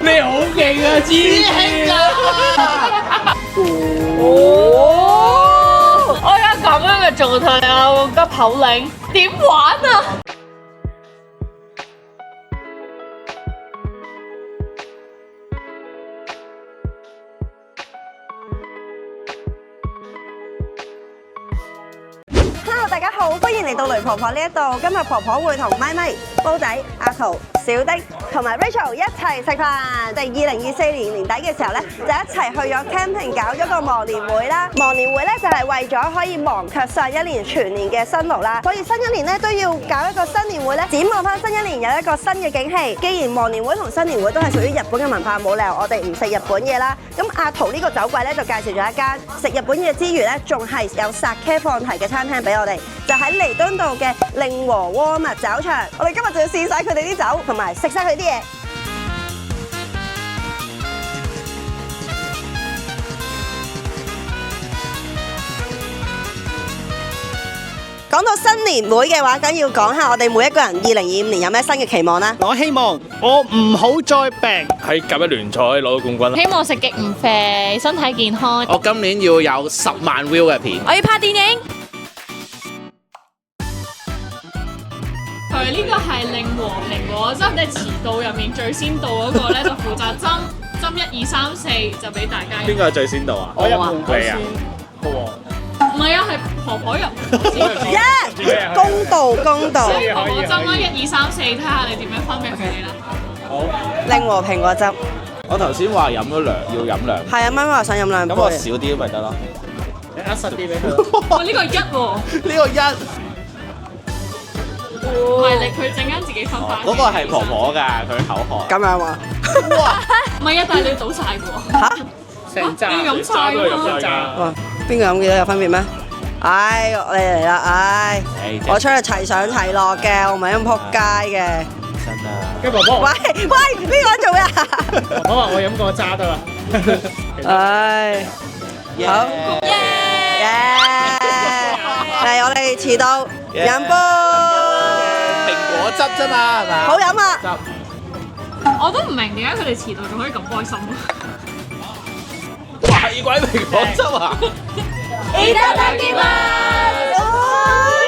你好勁啊，師兄啊！我有咁樣嘅狀態啊，我急口令點玩啊？大家好，歡迎嚟到雷婆婆呢一度。今日婆婆會同咪咪、煲仔、阿桃、小丁同埋 Rachel 一齊食飯。第2024年年底嘅時候咧，就一齊去咗 camping 搞咗個忘年會啦。忘年會咧就係為咗可以忘卻上一年全年嘅辛勞啦。所以新一年咧都要搞一個新年會咧，展望翻新一年有一個新嘅景氣。既然忘年會同新年會都係屬於日本嘅文化，冇理由我哋唔食日本嘢啦。咁阿桃呢個酒櫃咧就介紹咗一間食日本嘢之餘咧，仲係有 Sake 放題嘅餐廳俾我哋。就喺彌敦道嘅令和鍋物酒場，我哋今日就要試晒佢哋啲酒，同埋食晒佢啲嘢。講到新年會嘅話，梗要講下我哋每一個人2025年有咩新嘅期望啦。我希望我唔好再病，喺甲一聯賽攞到冠軍。希望食極唔肥，身體健康。我今年要有10萬 view 嘅片。我要拍電影。佢呢個係令和蘋果汁，即係遲到入面最先到嗰個咧，就負責針1、2、3、4就俾大家。邊個係最先到啊？我入你啊！唔係啊，係婆婆入。公道公道。婆婆針啦，1、2、3、4，睇下你點樣分俾佢哋啦。好。令和蘋果汁。我頭先話飲咗要飲2。係啊，媽媽話想飲2杯。咁我少啲咪得咯？你握實啲俾佢。哇！呢個1喎。呢個1。唔係你，佢陣間自己分翻。嗰個係婆婆㗎，佢口渴。咁樣話。哇！唔係啊，但係你要倒曬㗎喎。嚇！成扎。你要飲曬㗎嘛？哇！邊個飲幾多有分別咩？唉，你嚟啦！唉，我出去齊上齊落嘅，我唔係咁撲街嘅。真啊！跟婆婆，喂，呢個人做咩啊？婆婆話我飲過渣得啦。唉，好，嚟我哋遲到飲杯蘋果汁啫嘛，係咪？好飲啊！我都唔明點解佢哋遲到仲可以咁開心。哇！係鬼蘋果汁啊！いただきます。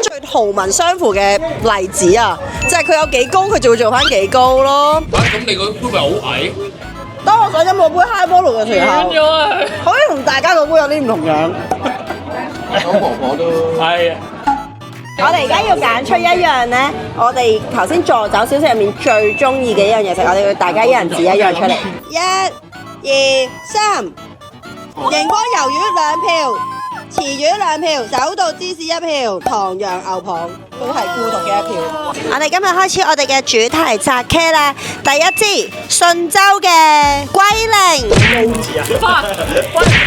最圖文相符嘅例子啊，即係佢有幾高，佢就會做翻幾高咯。咁你個杯咪好矮？當我想飲我杯 high ball 嘅時候，咗啊！可以同大家個杯有啲唔同樣。我婆婆都係啊！我哋而家要揀出一樣咧，我哋頭先助酒小食入面最中意嘅一樣嘢食，我哋要大家一人指一樣出嚟。1、2、3，熒光魷魚2票，池魚2票，手動芝士1票，唐揚牛蒡都係孤獨嘅1票。我哋今日開始我哋嘅主題Sake啦，第一支順州嘅龜苓。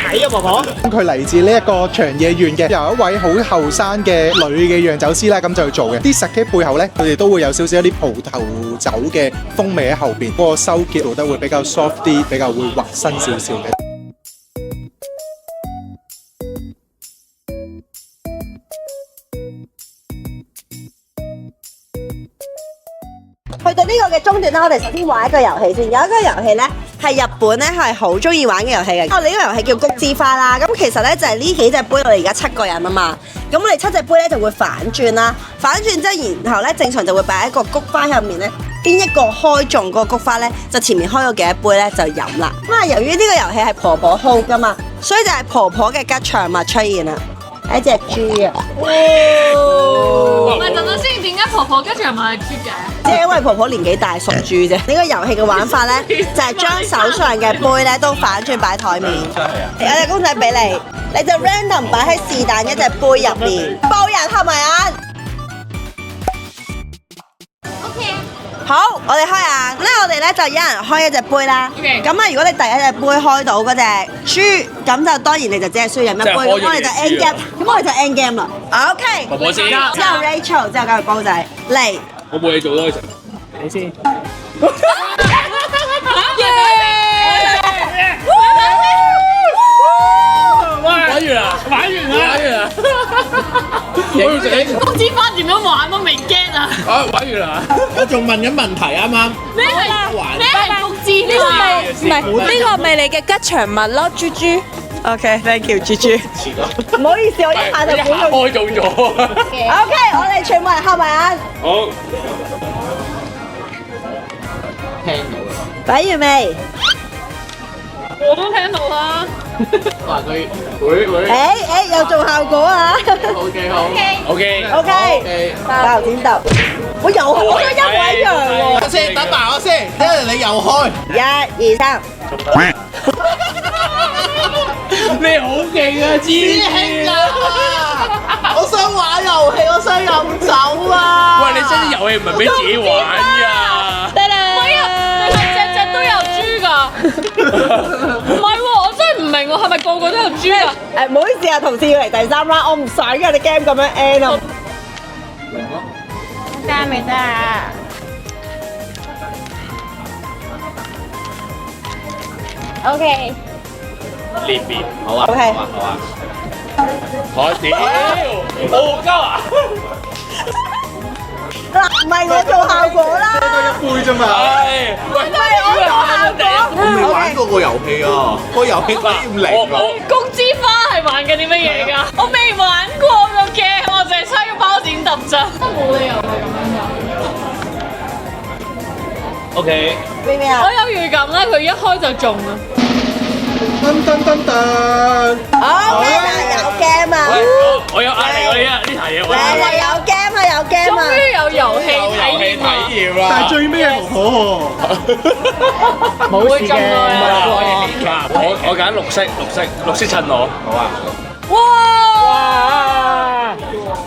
睇啊婆婆，佢嚟自呢一個長野縣嘅，由一位好後生嘅女嘅釀酒師啦，咁就去做嘅。啲 Sake 背後咧，佢哋都會有少少一啲葡萄酒嘅風味喺後邊，嗰個收結做得會比較 soft 啲，比較會滑身少少嘅。去到呢個嘅中段咧，我哋首先玩一個遊戲先。有一個遊戲咧係日本咧係好中意玩嘅遊戲嘅。我哋呢個遊戲叫菊之花啦。咁其實咧就係呢幾隻杯，我哋而家7個人啊嘛。咁我哋7隻杯咧就會反轉啦。反轉之後，然後咧正常就會擺喺個菊花入面咧。邊一個開中嗰個菊花咧，就前面開咗幾多杯咧就飲啦。咁啊，由於呢個遊戲係婆婆 hold 噶嘛，所以就係婆婆嘅吉祥物出現啦。一隻豬啊！唔係等等先，點解婆婆跟住又買豬嘅？即係因為婆婆年紀大，屬豬啫。呢個遊戲嘅玩法咧，就係將手上嘅杯咧都反轉擺台面。有隻公仔俾你，你就 random 擺喺是但一隻杯入面，報人合埋眼。OK。好，我哋開眼。咁咧，我哋咧就一人開一隻杯啦。 OK 咁啊，如果你第一隻杯開到嗰隻輸，咁就當然你就只係需要飲一杯。即係開咗咁我哋就 end 你輸 game。咁我哋就 end game 啦。OK。婆婆先之後 Rachel，之後交俾煲仔嚟。我冇嘢做咯，你先。玩完啦，玩完啦，都唔知翻點樣玩都未 get 啊！玩完啦，我仲問緊問題啱啱。咩係福字？呢個係唔係呢個咪你嘅吉祥物咯，豬豬。 OK，thank you，豬豬。唔好意思，我一下就估到。開中咗。 OK，我哋全部人合埋眼。好，擺完未？我都聽到啦。話佢會誒，又做效果啊 OK 好 OK， ！OK，爆點鬥。我又係，我都一模一樣喎。我先等埋我先，因為你又開。 1、2、3。你好勁啊，師兄啊！我想玩遊戲，我想飲酒啊！喂，你真啲遊戲唔係俾自己玩㗎。唔係啊，你係隻隻都有豬㗎。唔係喎，我真係唔明喎，係咪個個都有豬㗎？誒，唔好意思啊，同事要嚟第3 round，我唔想㗎，你 game 咁樣 end 啊。得未得啊？ OK。 呢邊好啊 OK 好啊好啊！我屌，好鳩啊！嗱，唔係我做效果啦，杯啫嘛。唉，喂，唔係我做效果。我未玩過個遊戲啊，個遊戲體驗嚟㗎。公之花係玩緊啲乜嘢㗎？我未玩過個 game，我淨係猜個包剪揼咋。冇理由係咁樣㗎。 OK，咩咩啊我？有預感咧，佢一開就中啊！噔噔噔噔。好嘅，有 game 啊！喂，我有壓力喎呢題嘢，我嚟嚟有 game 啊，有 game 啊！終於有遊戲遊戲體驗啊！體驗啦。但係最尾係婆婆喎。冇事嘅。我揀綠色，綠色襯我。好啊。哇！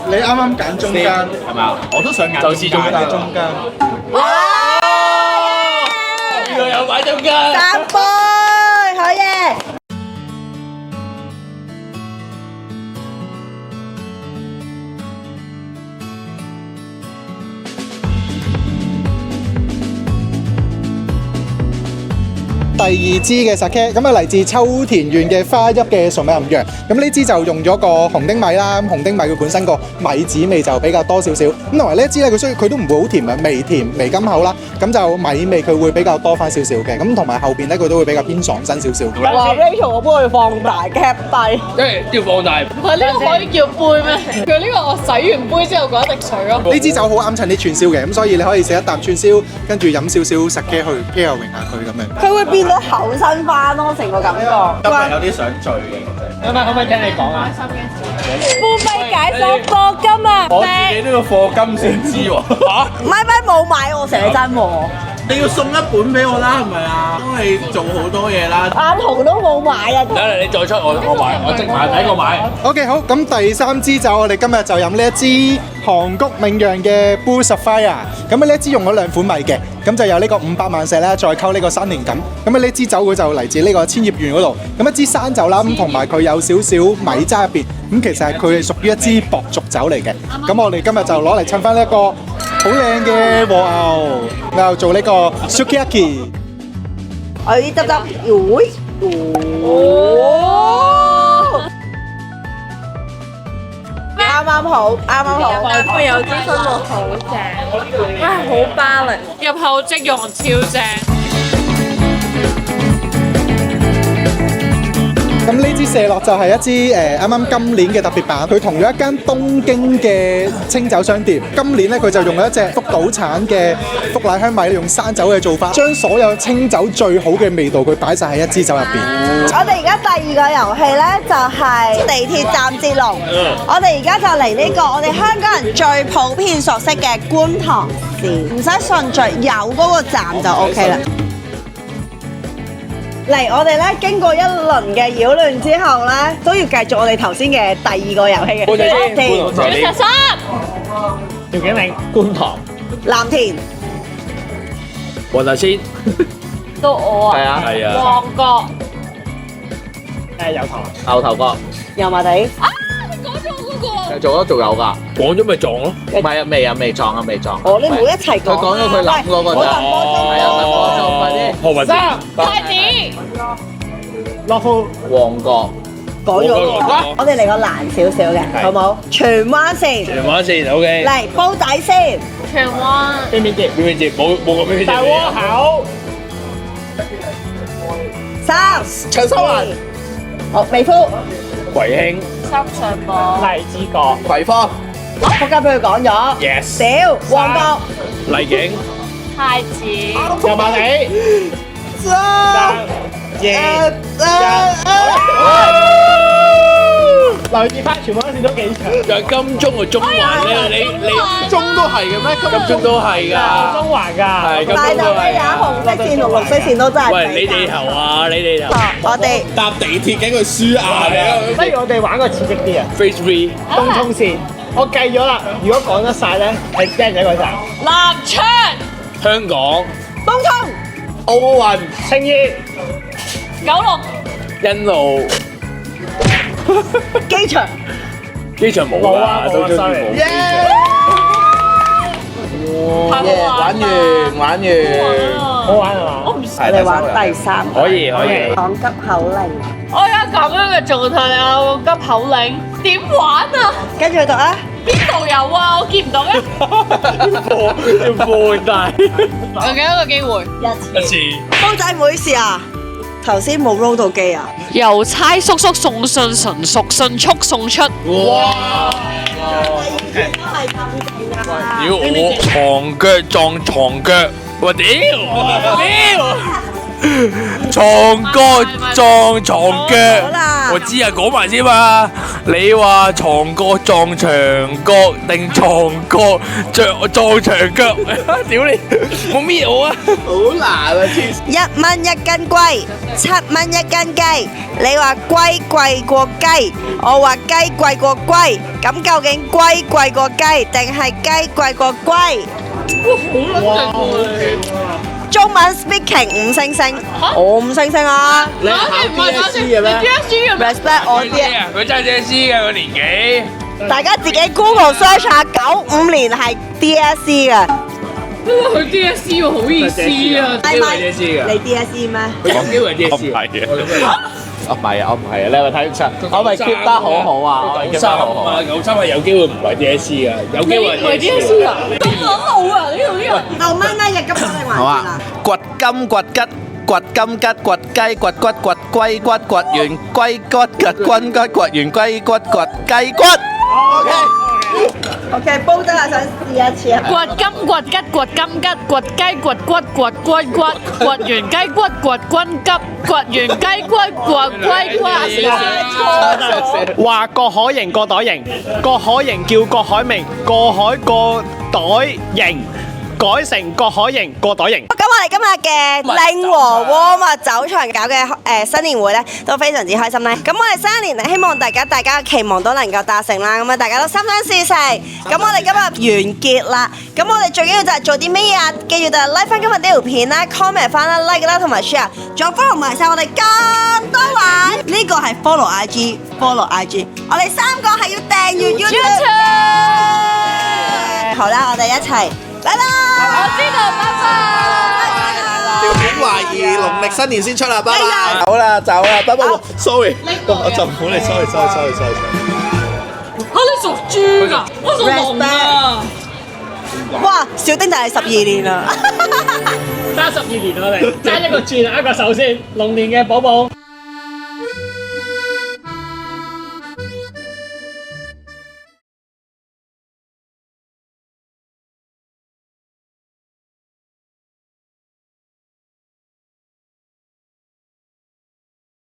你啱啱揀中間，係咪啊？我都想揀就試中間中間。哇！呢個有擺中間。 3杯，好嘢！第2支嘅 sake， 咁啊嚟自秋田縣嘅花邑嘅純米吟釀。咁呢支就用咗個紅丁米啦，咁紅丁米佢本身個米子味就比較多少少。咁同埋呢一支咧，佢都唔會好甜啊，微甜微甘口啦。咁就米味佢會比較多翻少少嘅。咁同埋後邊咧佢都會比較偏爽身少少。哇 Rachel，我幫佢放大 cap 低。因為要放大。係呢個可以叫杯咩？佢呢個我洗完杯之後嗰一滴水咯。呢支酒好啱襯啲串燒嘅，咁所以你可以食一啖串燒，跟住飲少少 sake 去 pairing 下佢咁樣。佢會變到厚身翻咯，成個感覺。今日有啲想醉嘅。可唔可以聽你講啊？付費解鎖課金啊！我自己都要課金先知喎。咪冇買我寫真喎，你要送一本俾我啦，係咪啊？幫你做好多嘢啦。阿豪都冇買啊。等嚟你再出我買，我即買睇我買。 OK 好，咁第3支酒我哋今日就飲呢一支韓谷銘釀嘅 Blue Sapphire。咁呢一支用咗2款米嘅，咁就有呢個500萬石啦，再溝呢個山田錦。咁呢支酒佢就嚟自呢個千葉縣嗰度。咁一支山酒啦，咁同埋佢有少少米渣入邊。咁其實係佢係屬於一支薄濁酒嚟嘅。咁我哋今日就攞嚟襯翻呢一個好靚嘅和牛，又做呢個 sukiyaki。我啲汁，啱啱好，啱啱好。會有啲分樂好正，哇好 balance。入口即溶超正。咁呢支射落就係一支啱啱今年嘅特別版，佢同咗一間東京嘅清酒商店。今年咧佢就用咗一隻福島產嘅福乃香米，用生酒嘅做法，將所有清酒最好嘅味道佢擺晒喺一支酒入邊。我哋而家第2個遊戲咧就係地鐵站接龍。我哋而家就嚟呢個我哋香港人最普遍熟悉嘅觀塘線，唔使順序，有嗰個站就 OK 啦。嚟，我哋咧經過一輪嘅擾亂之後咧，都要繼續我哋頭先嘅第2個遊戲嘅。觀塘你實心。條景嶺觀塘。藍田。黃大仙到我啊，係啊，係啊，旺角有頭。牛頭角油麻地。講咗嗰個。做咗仲有㗎，講咗咪撞咯。唔係啊，未撞啊，未撞。哦，你冇一齊講。佢講咗佢諗嗰個咋，係啊，諗嗰個快啲。何文田太子。樂富旺角講咗講咗我哋嚟個難少少嘅，好冇？荃灣線。荃灣線 OK。嚟煲仔先。荃灣邊邊節？邊邊節冇個邊邊節。大窩口。 3、長沙灣、好，美孚。葵興深水埗荔枝角。葵芳、仆街俾佢講咗。 Yes 屌，旺角。麗景太子油麻地。留意翻荃灣線都幾長。就金鐘個中環咧，你中都係嘅咩？金鐘都係㗎。中環㗎。係金鐘都大頭嘅也係。紅色線同綠色線都真係。喂，你哋頭啊，你哋頭。我哋搭地鐵緊佢輸硬嚟不如我哋玩個刺激啲啊！ Phase 3東涌線，我計咗啦，如果講得晒咧，係驚一個站。南昌。香港東涌。奧運、青衣、九龍。欣澳機場。機場冇冇啊㗎，都中意，sorry 冇。玩完，好玩係嘛？我哋玩第三個。可以可以。講急口令。我有咁樣嘅狀態，你有個急口令，點玩啊？跟住去讀啊！邊度有啊？我見唔到嘅。要放大有幾多個機會？一次。煲仔妹事啊！頭先冇 roll 到機啊！郵差叔叔送信純熟，迅速送出。哇！第二次都係咁勁啊！屌我床腳撞床腳，我屌！床角撞床腳，我知啊，講埋先嘛。你話床角撞牆角定床角撞牆腳？屌你，冇搣我啊！好難啊！黐線。 1蚊一斤龜，7蚊一斤雞。你話龜貴過雞，我話雞貴過龜。咁究竟龜貴過雞，定係雞貴過龜？中文 speaking 5星星，我5星星啊你係考 DSE 嘅咩？ ！respect 我啲，啊，佢真係 DSE 嘅個年紀。大家自己 Google search 下，95年係 DSE 嘅。佢 DSE 喎，好意思啊！機會 DSE 㗎。你 DSE 咩？佢有機會 DSE 啊。我唔係啊，我唔係啊，你係咪睇唔出？我咪 keep 得好好啊，我 keep 得好好啊。 93係有機會唔係 DSE 㗎，有機會係 DSE 啊？咁撚老啊！呢度啲人。牛咪咪嘅急口令環節啦。掘金掘吉掘金吉掘雞掘骨掘龜骨掘完龜骨掘軍骨掘完龜骨掘雞骨。OK，煲仔啊，想試一次啊！掘金掘吉掘金吉掘雞掘骨掘龜骨掘完雞骨掘軍急掘完雞骨掘龜骨。話郭可盈過袋型，郭可盈叫郭海明，過海過袋型，改成郭可盈過袋型。咁我哋今日嘅令和窩蜜酒場搞嘅新年會咧，都非常之開心咧。咁我哋新一年咧，希望大家嘅期望都能夠達成啦。咁啊，大家都心想事成。咁我哋今日完結啦。咁我哋最緊要就係做啲咩啊？記住就係 like 翻今日呢條片啦 ，comment 翻啦 ，like 啦，同埋 share，仲有 follow 埋晒我哋咁多位。呢個係 follow IG，follow IG。我哋3個係要訂閱 YouTube。好啦，我哋一齊，拜拜。我知道，拜拜。條片懷疑農曆新年先出啦，拜拜。走啦，拜拜。Sorry，我就唔好你 sorry。你屬豬㗎？我屬龍啊！哇，小丁就係12年啦。爭12年我哋，爭一個轉一個手先，龍年嘅寶寶。